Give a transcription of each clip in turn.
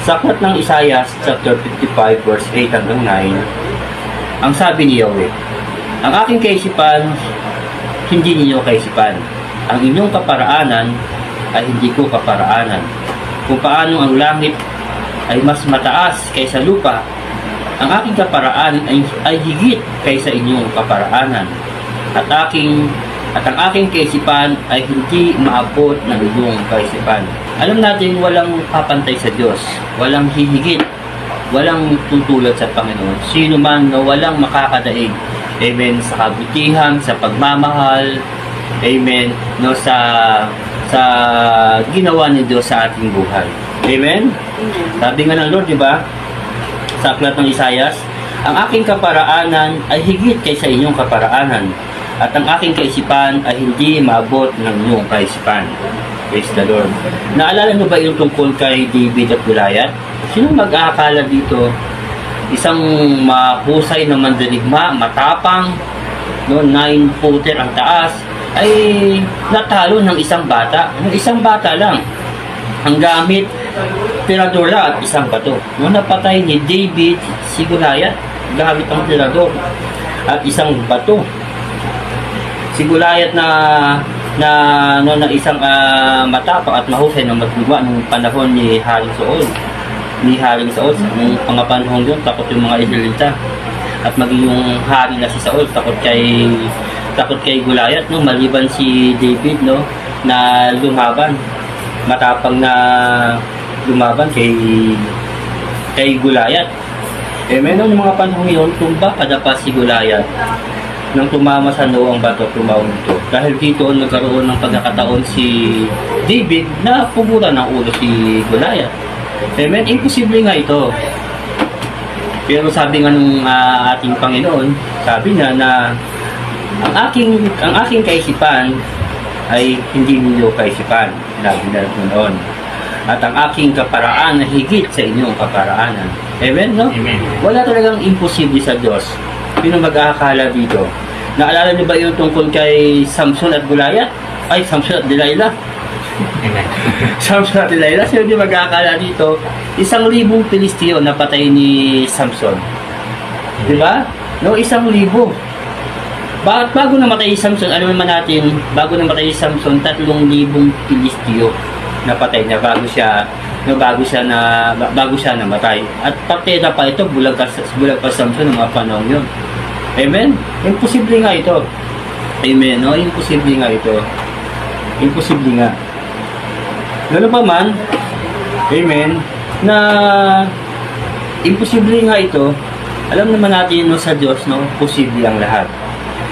Sa aklat ng Isaiah chapter 55 verse 8 hanggang 9, ang sabi ni Yahweh, ang aking kaisipan, hindi ninyo kaisipan. Ang inyong kaparaanan ay hindi ko kaparaanan. Kung paano ang langit ay mas mataas kaysa lupa, ang aking kaparaanan ay higit kaysa inyong kaparaanan. At ang aking kaisipan ay hindi maabot ng inyong kaisipan. Alam natin walang papantay sa Diyos, walang hihigit, walang tutulad sa Panginoon. Sino man na walang makakadaig, amen, sa kabutihan, sa pagmamahal, amen, no, sa ginawa ni Diyos sa ating buhay. Amen? Sabi nga ng Lord, di ba? Sa aklat ng Isaiah, ang aking kaparaanan ay higit kaysa inyong kaparaanan, at ang aking kaisipan ay hindi maabot ng inyong kaisipan. Praise the Lord. Naalala nyo ba yung tungkol kay David at Goliath? Sino mag-aakala dito? Isang mahusay na mandirigma, matapang, no, 9-footer ang taas, ay natalo ng isang bata. Ng isang bata lang. Ang gamit, tirador lang at isang bato. Nung napatay ni David si Goliath, gamit ang tirador at isang bato. Si Goliath na isang matapang at mahusay na matluwa nung panahon ni Haring Saul. Nung pangapanahon yun, takot yung mga Israelita. At maging yung hari na si Saul, takot kay Goliath, no? Maliban si David, no, na lumaban. Matapang na lumaban kay Goliath. Meron yung mga panahon yun, tumba kadapa si Goliath. Nang tumama sa noo ang bato, tumawag ito. Dahil dito nagkaroon ng pagkakataon si David na pumura ng ulo si Goliath. Amen? Imposible nga ito. Pero sabi nga ng ating Panginoon, sabi niya na ang aking kaisipan ay hindi ninyo kaisipan. Sinabi na noon. At ang aking kaparaan na higit sa inyong kaparaanan. Amen? No? Amen. Wala talagang imposible sa Diyos. Sino mag-aakala dito? Naalala niyo ba yung tungkol kay Samson at Goliath? Ay, Samson at Delilah. Samson at Delilah. Sino di mag-aakala dito? 1,000 Pilisteo na patay ni Samson. Di ba? No, 1,000. Bago namatay si Samson, alam naman natin, bago namatay si Samson, 3,000 Pilisteo na patay niya bago siya namatay. At partida pa ito, bulag pa Samson ng mga panahon yun. Amen? Imposible nga ito. Amen, no? Imposible nga ito. Imposible nga. Lalo pa man, amen, na imposible nga ito, alam naman natin, no, sa Diyos, no, posible ang lahat.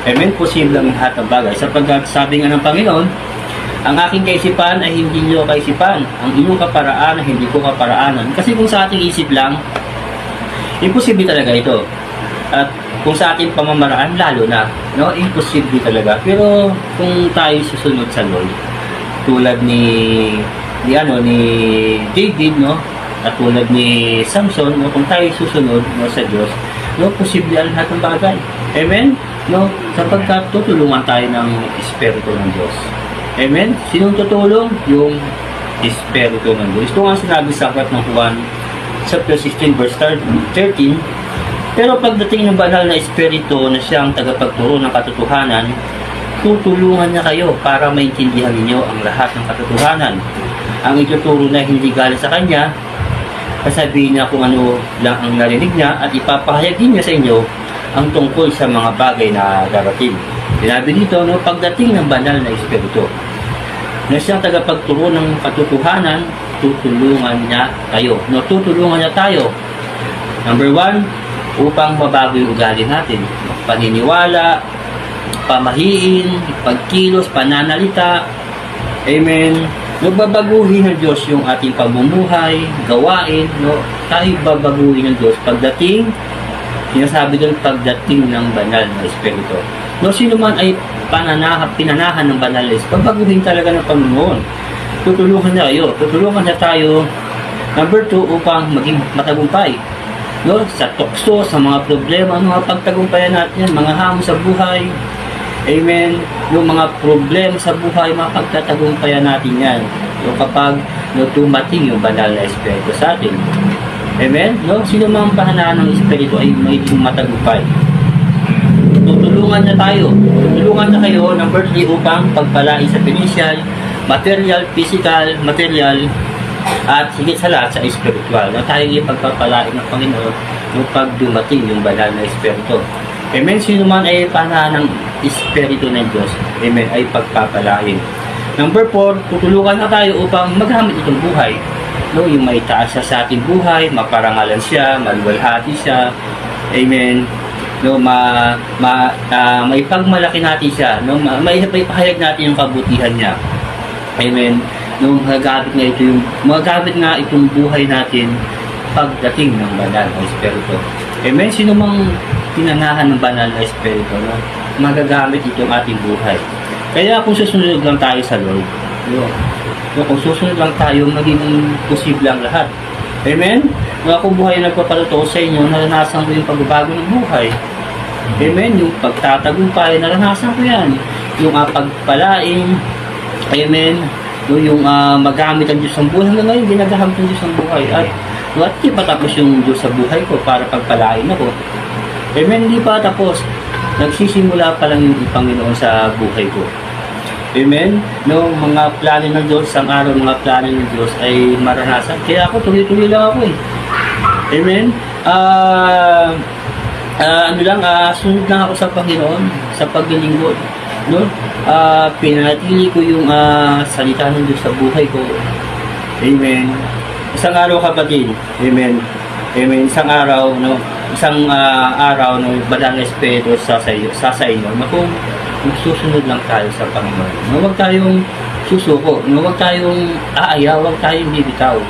Amen? Posible ang lahat ng bagay. Sapagkat sabi nga ng Panginoon, ang aking kaisipan ay hindi nyo kaisipan. Ang inyong kaparaan ay hindi ko kaparaanan. Kasi kung sa ating isip lang, imposible talaga ito. At kung sa ating pamamaraan, lalo na, no? Imposible talaga. Pero kung tayo susunod sa Lord, tulad ni David, no? At tulad ni Samson, no? Kung tayo susunod, no, sa Diyos, no, posible ang lahat ng bagay. Amen? No? Sapagkat tutulungan tayo ng Espiritu ng Diyos. Amen? Sinong tutulong? Yung Espiritu ng Diyos. Ito nga sinabi sa aklat ng Juan chapter 16 verse 13. Pero pagdating ng banal na Espiritu na siyang tagapagturo ng katotohanan, tutulungan niya kayo para maintindihan ninyo ang lahat ng katotohanan. Ang ituturo na hindi galing sa kanya, sasabihin niya kung ano lang ang narinig niya at ipapahayag din niya sa inyo ang tungkol sa mga bagay na darating. Sinabi dito, no, pagdating ng banal na Espiritu na siyang tagapagturo ng katotohanan, tutulungan niya kayo. No, tutulungan niya tayo. Number 1, upang mabago yung ugali natin. Paniniwala, pamahiin, pagkilos, pananalita. Amen. Babaguhin ng Diyos yung ating pamumuhay, gawain, no? Tayo babaguhin ng Diyos pagdating, sinasabi doon, pagdating ng banal na Espiritu. No, sino man ay pinanahan ng banal na Espiritu, babaguhin talaga ng Panginoon. Tutulungan niya kayo, tutulungan niya tayo. Number 2, upang maging matagumpay. No, sa tukso, sa mga problema, mga pagtagumpayan natin, mga hamon sa buhay. Amen. Yung mga problema sa buhay, mga pagtatagumpayan natin yan. No, kapag dumating yung banal na Espiritu sa atin. Amen? No? Sino mang pahanaan ng Espiritu ay may matagumpay. Tutulungan na tayo. Tutulungan na kayo, number 3, upang pagpalain sa financial, material, physical, material, at higit sa lahat sa spiritual na tayo ipagpapalain ng Panginoon nung pag dumating yung banal na Espiritu. Amen? Sino man ay pahanaan ng Espiritu ng Diyos, amen, ay pagpapalain. Number 4, tutulungan na tayo upang magamit itong buhay. No, yung may taas siya sa ating buhay, maparangalan siya, maluwalhati siya. Amen. No, may pagmalaki natin siya, no, may pahayag natin yung kabutihan niya. Amen. No, magagamit nga itong buhay natin pagdating ng banal na Espiritu. Amen. Sino mang pinangahan ng banal na Espiritu, no, magagamit itong ating buhay. Kaya kung susunod lang tayo sa Lord, kung susunod lang tayo, magiging posible ang lahat. Amen? Kung buhay na nagpapalutoo sa inyo, naranasan ko yung pagbabago ng buhay. Amen? Yung pagtatagumpay, naranasan ko yan. Yung pagpalaing, amen? Yung magamit ang Diyos sa buhay. Hanggang ngayon, ginagamit ang Diyos sa buhay. At di pa tapos yung Diyos sa buhay ko para pagpalain ako. Amen? Hindi pa tapos. Nagsisimula pa lang yung Panginoon sa buhay ko. Amen? No, mga plano ng Diyos, ang araw mga plano ng Diyos ay maranasan. Kaya ako, tuloy-tuloy lang ako eh. Amen? Sunod lang ako sa Panginoon, sa paglilingkod. No? Pinatili ko yung salita ng Diyos sa buhay ko. Amen? Isang araw, kapatid. Amen? Amen? Isang araw, no? Isang araw, no? Banal na Espiritu sa inyo. No? Kung magsusunod lang tayo sa Panginoon. No, huwag tayong susuko. No, huwag tayong aayaw. Huwag tayong bibitaw.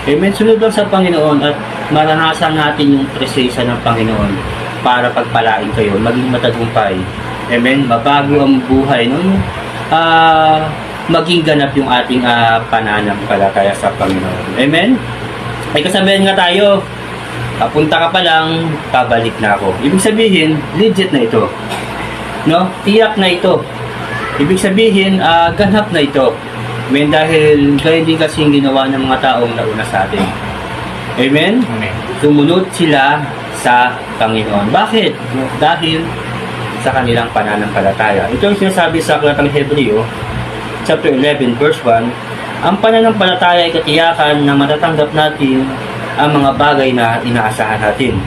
Amen. Sunod lang sa Panginoon at maranasan natin yung presensya ng Panginoon para pagpalain kayo, maging matagumpay. Amen. Mabago ang buhay. No? Maging ganap yung ating pananampalataya sa Panginoon. Amen. Ay kasabihan nga tayo, papunta ka pa lang, pabalik na ako. Ibig sabihin, legit na ito. No? Tiyak na ito. Ibig sabihin, ganap na ito. Amen? Dahil gaya din kasi yung ginawa ng mga taong nauna sa atin. Amen? Amen. Sumunod sila sa Panginoon. Bakit? Dahil sa kanilang pananampalataya. Ito yung sinasabi sa Aklatang Hebreo, chapter 11, verse 1, ang pananampalataya ay katiyakan na matatanggap natin ang mga bagay na inaasahan natin.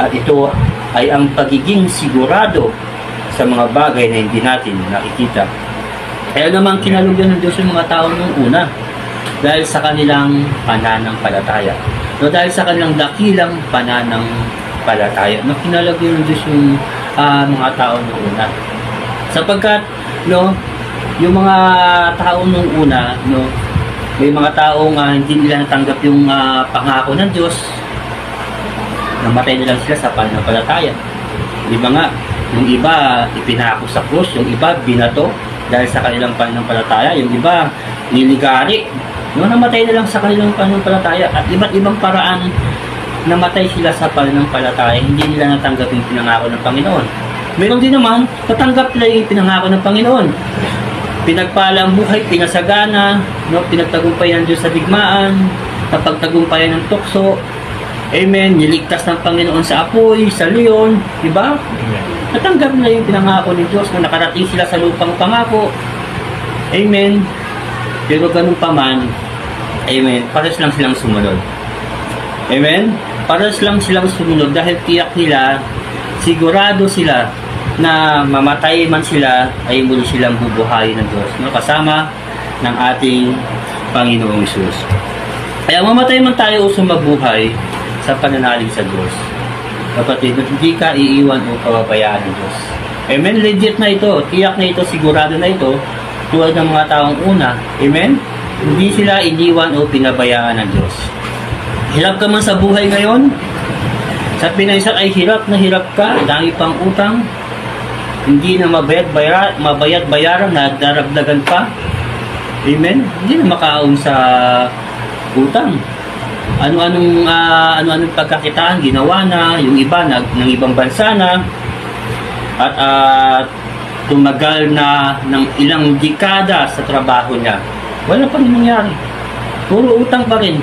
At ito ay ang pagiging sigurado sa mga bagay na hindi natin nakikita. Kaya naman kinalugyan ng Diyos yung mga tao nung una dahil sa kanilang pananampalataya. No, dahil sa kanilang dakilang pananampalataya. No, kinalugyan ng Diyos yung mga tao nung una. Sapagkat no, yung mga tao nung una, no, may mga taong hindi nila natanggap yung pangako ng Diyos. Namatay na lang sila sa pananampalataya. Di ba nga? Yung iba, ipinako sa krus. Yung iba, binato dahil sa kanilang pananampalataya. Yung iba, niligari. Yung namatay na lang sa kanilang pananampalataya. At iba't ibang paraan namatay sila sa pananampalataya. Hindi nila natanggap yung pinangako ng Panginoon. Meron din naman, natanggap nila yung pinangako ng Panginoon. Pinagpala ang buhay, pinasagana, no? Pinagtagumpayan ng Diyos sa digmaan, napagtagumpayan ng tukso. Amen. Niligtas ng Panginoon sa apoy, sa leon, di ba? Natanggap na yung pinangako ni Diyos na nakarating sila sa lupang pangako. Amen. Pero ganun pa man, amen, pares lang silang sumunod. Amen. Pares lang silang sumunod dahil tiyak nila, sigurado sila na mamatay man sila ay muli silang bubuhayin ng Diyos, no? Kasama ng ating Panginoong Hesus. Kaya mamatay man tayo o sumabuhay sa pananalig sa Diyos, kapatid, hindi ka iiwan o pababayaan ng Diyos. Amen? Legit na ito, tiyak na ito, sigurado na ito, tulad ng mga taong una. Amen? Hindi sila iniwan o pinabayaan ng Diyos. Hirap ka man sa buhay ngayon, sa pinansyal ay hirap na hirap ka, dami pang utang, hindi na mabayad bayaran, na daragdagan pa. Amen? Hindi na makaon sa utang. Ano-anong pagkakitaan ginawa na, yung iba ng ibang bansa na, at tumagal na ng ilang dekada sa trabaho niya. Wala pa rin nangyari. Puro utang pa rin.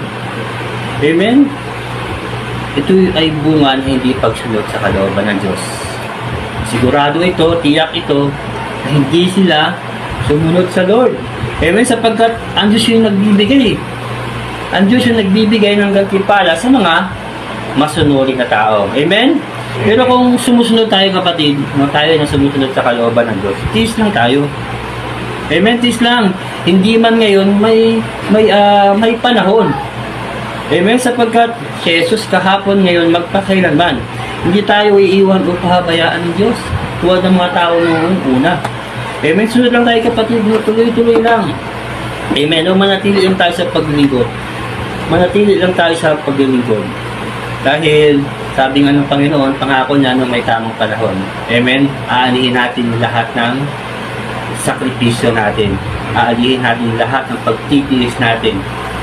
Amen? Ito ay bunga ng hindi pagsunod sa kalooban ng Diyos. Sigurado ito, tiyak ito, na hindi sila sumunod sa Lord. Amen? Sapagkat ang Diyos yung nagbibigay. Ang Diyos yung nagbibigay ng gantimpala sa mga masunurin na tao. Amen? Pero kung sumusunod tayo kapatid, tayo na sumusunod sa kalooban ng Diyos, tiis lang tayo. Amen, tiis lang. Hindi man ngayon may panahon. Amen, sapagkat si Jesus kahapon ngayon magpakailanman. Hindi tayo iiwan o pahabayaan ng Diyos. Tuwad ng mga tao noong una. Amen, sunod lang tayo kapatid, tuloy-tuloy lang. Amen, o manatili lang tayo sa paglilingkod. Manatili lang tayo sa paglilingkod. Dahil sabi nga ng Panginoon, pangako niya nung may tamang panahon. Amen, aanihin natin lahat ng sakripisyo natin. Aalihin natin lahat ng pagtitiis natin.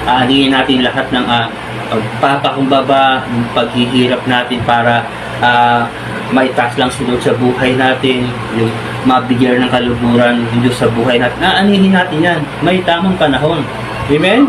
Aalihin natin lahat ng pagpapakumbaba, ng paghihirap natin para maitaas lang sunod sa buhay natin, yung mabigyan ng kaluburan ng Diyos sa buhay natin. Aanihin natin yan. May tamang panahon. Amen?